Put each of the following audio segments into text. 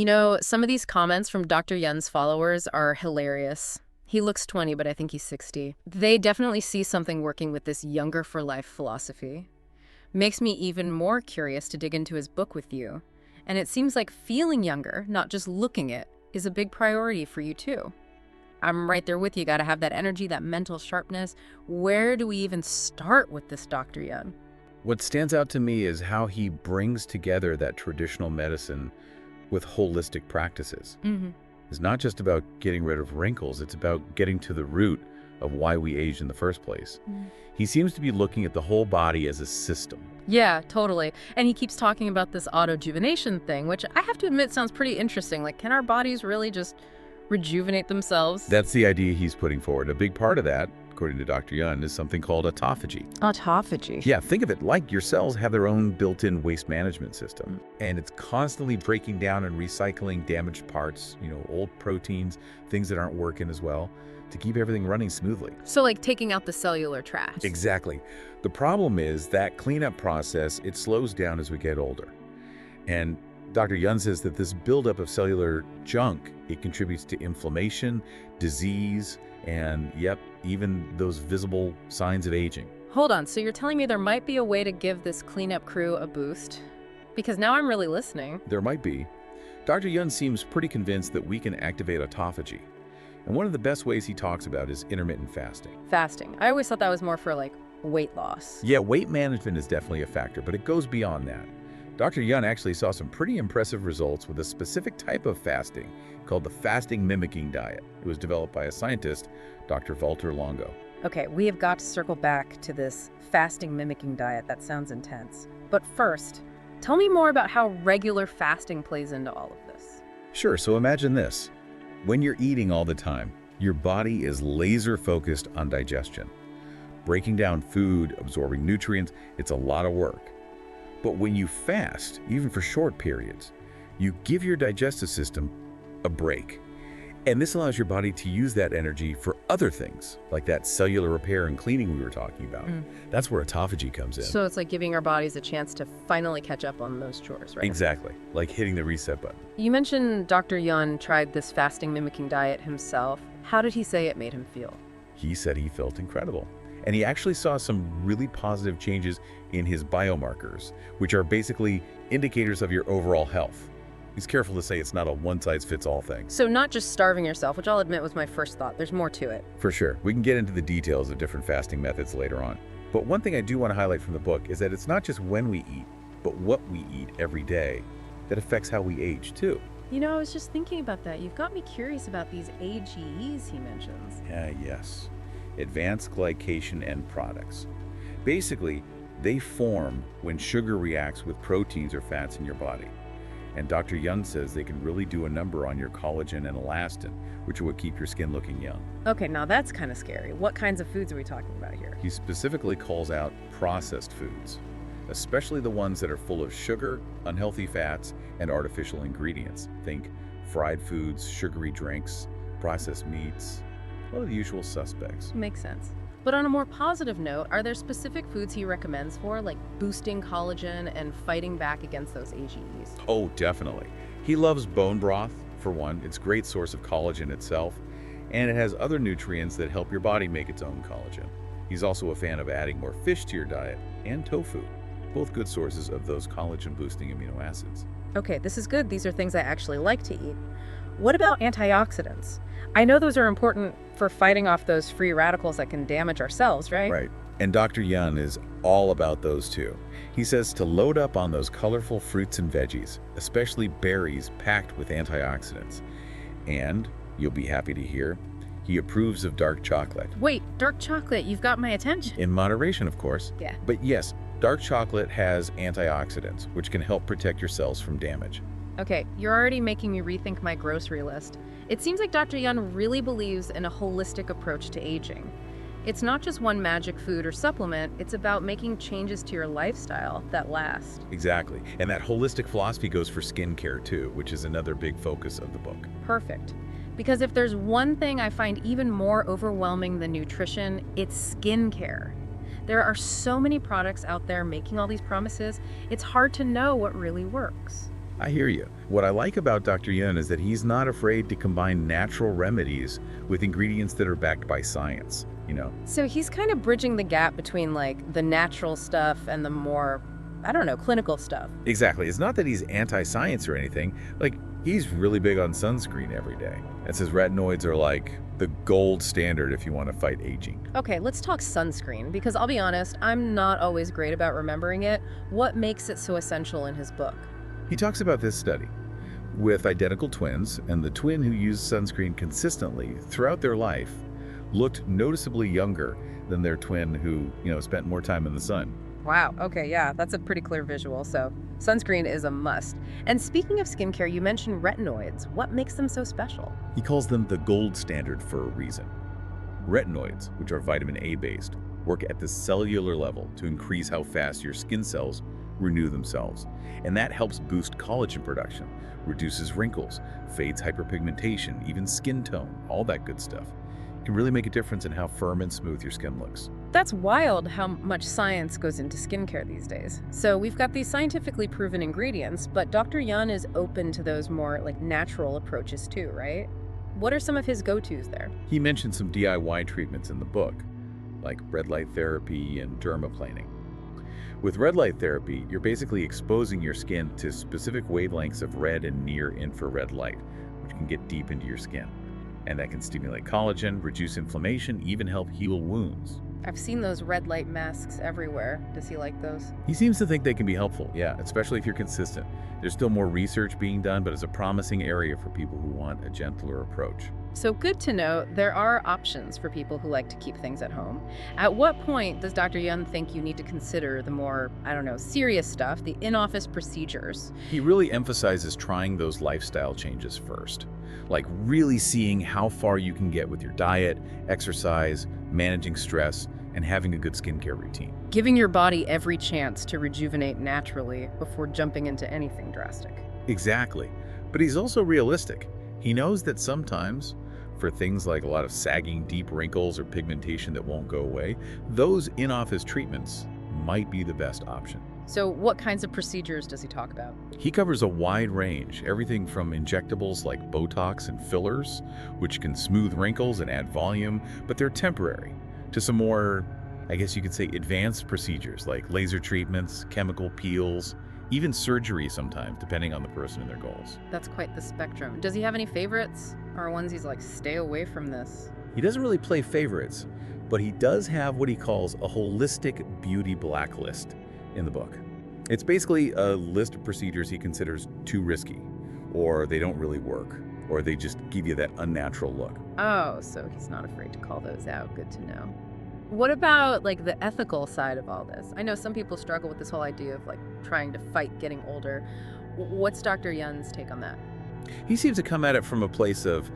You know, some of these comments from Dr. Youn's followers are hilarious. He looks 20, but I think he's 60. They definitely see something working with this younger for life philosophy. Makes me even more curious to dig into his book with you. And it seems like feeling younger, not just looking it, is a big priority for you too. I'm right there with you. Gotta have that energy, that mental sharpness. Where do we even start with this Dr. Youn? What stands out to me is how he brings together that traditional medicine with holistic practices. It's not just about getting rid of wrinkles, it's about getting to the root of why we age in the first place. He seems to be looking at the whole body as a system. Yeah, totally. And he keeps talking about this autojuvenation thing, which I have to admit sounds pretty interesting. Like, can our bodies really just rejuvenate themselves? That's the idea he's putting forward. A big part of that, according to Dr. Youn, is something called autophagy. Autophagy? Yeah, think of it like your cells have their own built-in waste management system. And it's constantly breaking down and recycling damaged parts, old proteins, things that aren't working as well, to keep everything running smoothly. So like taking out the cellular trash. Exactly. The problem is that cleanup process, it slows down as we get older. And Dr. Youn says that this buildup of cellular junk, it contributes to inflammation, disease, and even those visible signs of aging. Hold on, so you're telling me there might be a way to give this cleanup crew a boost? Because now I'm really listening. There might be. Dr. Youn seems pretty convinced that we can activate autophagy. And one of the best ways he talks about is intermittent fasting. Fasting. I always thought that was more for like weight loss. Yeah, weight management is definitely a factor, but it goes beyond that. Dr. Youn actually saw some pretty impressive results with a specific type of fasting called the fasting mimicking diet. It was developed by a scientist, Dr. Walter Longo. Okay, we have got to circle back to this fasting mimicking diet. That sounds intense. But first, tell me more about how regular fasting plays into all of this. Sure, so imagine this. When you're eating all the time, your body is laser focused on digestion. Breaking down food, absorbing nutrients, it's a lot of work. But when you fast, even for short periods, you give your digestive system a break. And this allows your body to use that energy for other things, like that cellular repair and cleaning we were talking about. That's where autophagy comes in. So it's like giving our bodies a chance to finally catch up on those chores, right? Exactly, like hitting the reset button. You mentioned Dr. Youn tried this fasting mimicking diet himself. How did he say it made him feel? He said he felt incredible. And he actually saw some really positive changes in his biomarkers, which are basically indicators of your overall health. He's careful to say it's not a one-size-fits-all thing. So not just starving yourself, which I'll admit was my first thought. There's more to it. For sure. We can get into the details of different fasting methods later on. But one thing I do want to highlight from the book is that it's not just when we eat, but what we eat every day that affects how we age too. You know, I was just thinking about that. You've got me curious about these AGEs he mentions. Yes. Advanced glycation end products. Basically, they form when sugar reacts with proteins or fats in your body. And Dr. Youn says they can really do a number on your collagen and elastin, which are what keep your skin looking young. Okay, now that's kind of scary. What kinds of foods are we talking about here? He specifically calls out processed foods, especially the ones that are full of sugar, unhealthy fats, and artificial ingredients. Think fried foods, sugary drinks, processed meats, a lot of the usual suspects. Makes sense. But on a more positive note, are there specific foods he recommends for, like boosting collagen and fighting back against those AGEs? Oh, definitely. He loves bone broth, for one. It's a great source of collagen itself, and it has other nutrients that help your body make its own collagen. He's also a fan of adding more fish to your diet, and tofu, both good sources of those collagen-boosting amino acids. Okay, this is good. These are things I actually like to eat. What about antioxidants? I know those are important for fighting off those free radicals that can damage our cells, right? Right. And Dr. Youn is all about those too. He says to load up on those colorful fruits and veggies, especially berries packed with antioxidants. And you'll be happy to hear, he approves of dark chocolate. Wait, dark chocolate, you've got my attention. In moderation, of course. Yeah. But yes, dark chocolate has antioxidants, which can help protect your cells from damage. Okay, you're already making me rethink my grocery list. It seems like Dr. Youn really believes in a holistic approach to aging. It's not just one magic food or supplement, it's about making changes to your lifestyle that last. Exactly. And that holistic philosophy goes for skincare too, which is another big focus of the book. Perfect. Because if there's one thing I find even more overwhelming than nutrition, it's skincare. There are so many products out there making all these promises, it's hard to know what really works. I hear you. What I like about Dr. Youn is that he's not afraid to combine natural remedies with ingredients that are backed by science, you know? So he's kind of bridging the gap between like the natural stuff and the more, I don't know, clinical stuff. Exactly. It's not that he's anti-science or anything. Like, he's really big on sunscreen every day. And says retinoids are like the gold standard if you want to fight aging. Okay, let's talk sunscreen, because I'll be honest, I'm not always great about remembering it. What makes it so essential in his book? He talks about this study with identical twins, and the twin who used sunscreen consistently throughout their life looked noticeably younger than their twin who, spent more time in the sun. Wow, okay, yeah, that's a pretty clear visual, so sunscreen is a must. And speaking of skincare, you mentioned retinoids. What makes them so special? He calls them the gold standard for a reason. Retinoids, which are vitamin A based, work at the cellular level to increase how fast your skin cells renew themselves. And that helps boost collagen production, reduces wrinkles, fades hyperpigmentation, even skin tone, all that good stuff. It can really make a difference in how firm and smooth your skin looks. That's wild how much science goes into skincare these days. So we've got these scientifically proven ingredients, but Dr. Youn is open to those more like natural approaches too, right? What are some of his go-tos there? He mentioned some DIY treatments in the book, like red light therapy and dermaplaning. With red light therapy, you're basically exposing your skin to specific wavelengths of red and near infrared light, which can get deep into your skin. And that can stimulate collagen, reduce inflammation, even help heal wounds. I've seen those red light masks everywhere. Does he like those? He seems to think they can be helpful, yeah, especially if you're consistent. There's still more research being done, but it's a promising area for people who want a gentler approach. So good to know there are options for people who like to keep things at home. At what point does Dr. Youn think you need to consider the more, serious stuff, the in-office procedures? He really emphasizes trying those lifestyle changes first, like really seeing how far you can get with your diet, exercise, managing stress, and having a good skincare routine. Giving your body every chance to rejuvenate naturally before jumping into anything drastic. Exactly. But he's also realistic. He knows that sometimes, for things like a lot of sagging deep wrinkles or pigmentation that won't go away, those in-office treatments might be the best option. So what kinds of procedures does he talk about? He covers a wide range, everything from injectables like Botox and fillers, which can smooth wrinkles and add volume, but they're temporary, to some more, I guess you could say, advanced procedures like laser treatments, chemical peels, even surgery sometimes, depending on the person and their goals. That's quite the spectrum. Does he have any favorites? Or ones he's like, stay away from this? He doesn't really play favorites, but he does have what he calls a holistic beauty blacklist in the book. It's basically a list of procedures he considers too risky, or they don't really work, or they just give you that unnatural look. Oh, so he's not afraid to call those out. Good to know. What about like the ethical side of all this? I know some people struggle with this whole idea of like trying to fight getting older. What's Dr. Youn's take on that? He seems to come at it from a place of,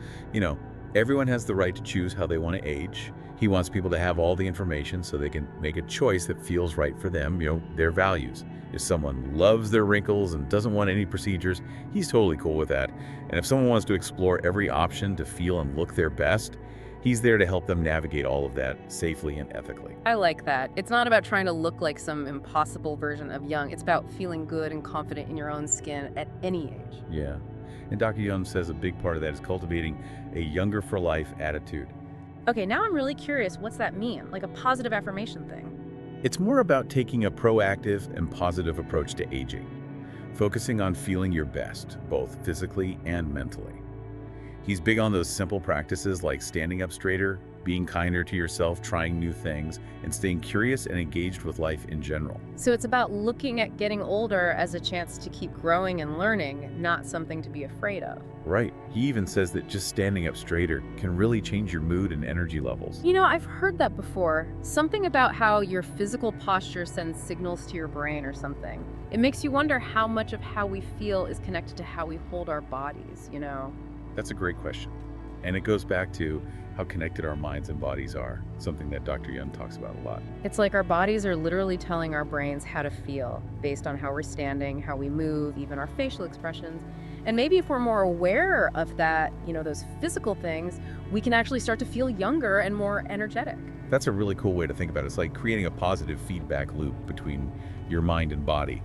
everyone has the right to choose how they want to age. He wants people to have all the information so they can make a choice that feels right for them, their values. If someone loves their wrinkles and doesn't want any procedures, he's totally cool with that. And if someone wants to explore every option to feel and look their best, he's there to help them navigate all of that safely and ethically. I like that. It's not about trying to look like some impossible version of young. It's about feeling good and confident in your own skin at any age. Yeah. And Dr. Youn says a big part of that is cultivating a younger for life attitude. Okay, now I'm really curious. What's that mean? Like a positive affirmation thing? It's more about taking a proactive and positive approach to aging, focusing on feeling your best, both physically and mentally. He's big on those simple practices like standing up straighter, being kinder to yourself, trying new things, and staying curious and engaged with life in general. So it's about looking at getting older as a chance to keep growing and learning, not something to be afraid of. Right. He even says that just standing up straighter can really change your mood and energy levels. I've heard that before. Something about how your physical posture sends signals to your brain or something. It makes you wonder how much of how we feel is connected to how we hold our bodies, That's a great question. And it goes back to how connected our minds and bodies are, something that Dr. Youn talks about a lot. It's like our bodies are literally telling our brains how to feel based on how we're standing, how we move, even our facial expressions. And maybe if we're more aware of that, those physical things, we can actually start to feel younger and more energetic. That's a really cool way to think about it. It's like creating a positive feedback loop between your mind and body.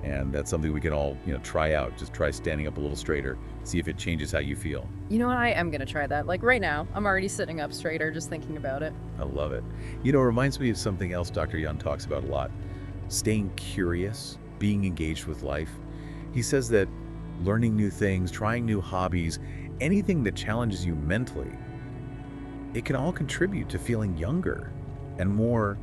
And that's something we can all, try out. Just try standing up a little straighter, see if it changes how you feel. You know what? I am going to try that. Like right now, I'm already sitting up straighter just thinking about it. I love it. It reminds me of something else Dr. Youn talks about a lot. Staying curious, being engaged with life. He says that learning new things, trying new hobbies, anything that challenges you mentally, it can all contribute to feeling younger and more,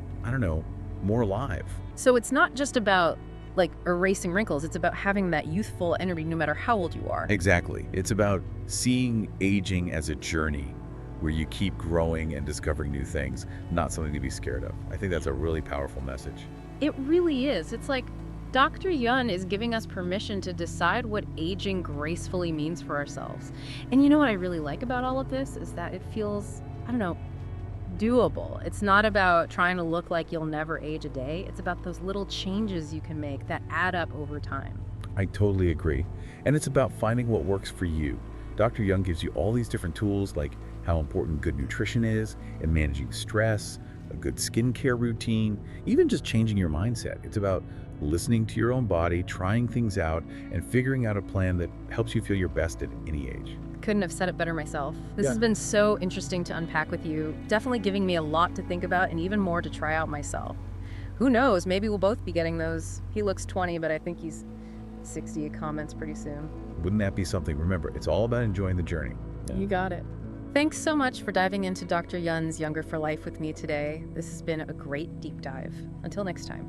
more alive. So it's not just about like erasing wrinkles, it's about having that youthful energy no matter how old you are. Exactly. It's about seeing aging as a journey where you keep growing and discovering new things, not something to be scared of. I think that's a really powerful message. It really is. It's like Dr. Youn is giving us permission to decide what aging gracefully means for ourselves. And you know what I really like about all of this is that it feels, doable. It's not about trying to look like you'll never age a day. It's about those little changes you can make that add up over time. I totally agree. And it's about finding what works for you. Dr. Youn gives you all these different tools, like how important good nutrition is and managing stress, a good skincare routine, even just changing your mindset. It's about listening to your own body, trying things out, and figuring out a plan that helps you feel your best at any age. Couldn't have said it better myself. This has been so interesting to unpack with you, definitely giving me a lot to think about and even more to try out myself. Who knows, maybe we'll both be getting those "he looks 20, but I think he's 60" comments pretty soon. Wouldn't that be something? Remember, it's all about enjoying the journey. You got it. Thanks so much for diving into Dr. Youn's Younger for Life with me today. This has been a great deep dive. Until next time.